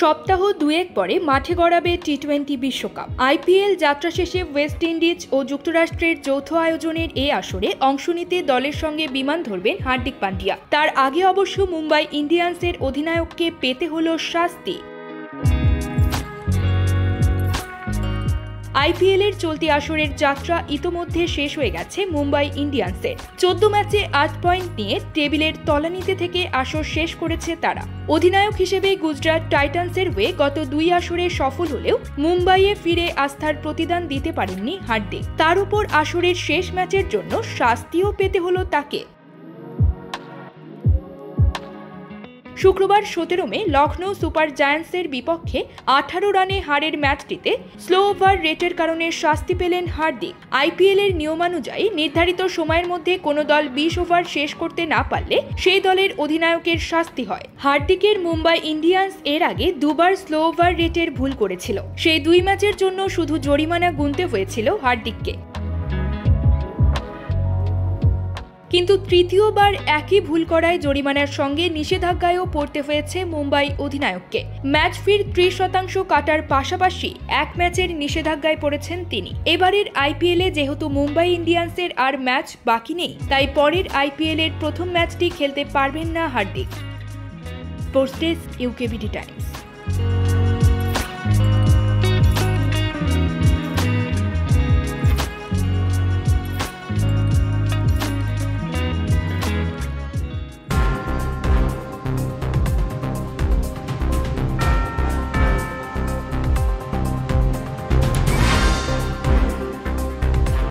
সপ্তাহ দুয়েক পরে মাঠে গড়াবে টি-20 বিশ্বকাপ। আইপিএল যাত্রা শেষে ওয়েস্ট ইন্ডিজ ও যুক্তরাষ্ট্রের যৌথ আয়োজনের এই আসরে অংশ নিতে দলের সঙ্গে বিমান ধরবেন হার্দিক পান্ডিয়া। তার আগে অবশ্য মুম্বাই ইন্ডিয়ান্সের অধিনায়ককে পেতে হলো শাস্তি। আইপিএলের চলতি আসরের যাত্রা ইতোমধ্যে শেষ হয়ে গেছে মুম্বাই ইন্ডিয়ান্সের। 14 ম্যাচে 8 পয়েন্ট নিয়ে টেবিলের তলানিতে থেকে আসর শেষ করেছে তারা। অধিনায়ক হিসেবে গুজরাট টাইটান্সের হয়ে গত 2 আসরে সফল হলেও মুম্বাইয়ে ফিরে আস্থার প্রতিদান দিতে পারেননি হার্দিক। তার উপর আসরের শেষ ম্যাচের জন্য শাস্তিও পেতে হলো তাকে। শুক্রবার 17 মে লখনৌ সুপার জায়ান্টসের বিপক্ষে 18 রানে হারের ম্যাচটিতে স্লো ওভার রেটের কারণে শাস্তি পেলেন হার্দিক। আইপিএলের নিয়মানুযায়ী নির্ধারিত সময়ের মধ্যে কোনো দল 20 ওভার শেষ করতে না পারলে সেই দলের অধিনায়কের শাস্তি হয়। হার্দিকের মুম্বাই ইন্ডিয়ান্স এর আগে দুবার স্লো ওভার রেটের ভুল করেছিল। সেই 2 ম্যাচের জন্য শুধু জরিমানা গুনতে হয়েছিল হার্দিককে। কিন্তু তৃতীয়বার একই ভুল করায় জরিমানার সঙ্গে নিষেধাজ্ঞায়ও পড়তে হয়েছে মুম্বাই অধিনায়ককে। ম্যাচ ফির 30% কাটার পাশাপাশি 1 ম্যাচের নিষেধাজ্ঞায় পড়েছেন তিনি। এবারের আইপিএলে যেহেতু মুম্বাই ইন্ডিয়ান্সের আর ম্যাচ বাকি নেই, তাই পরের আইপিএলের প্রথম ম্যাচটি খেলতে পারবেন না Hardik. Sports desk, UKBD Times.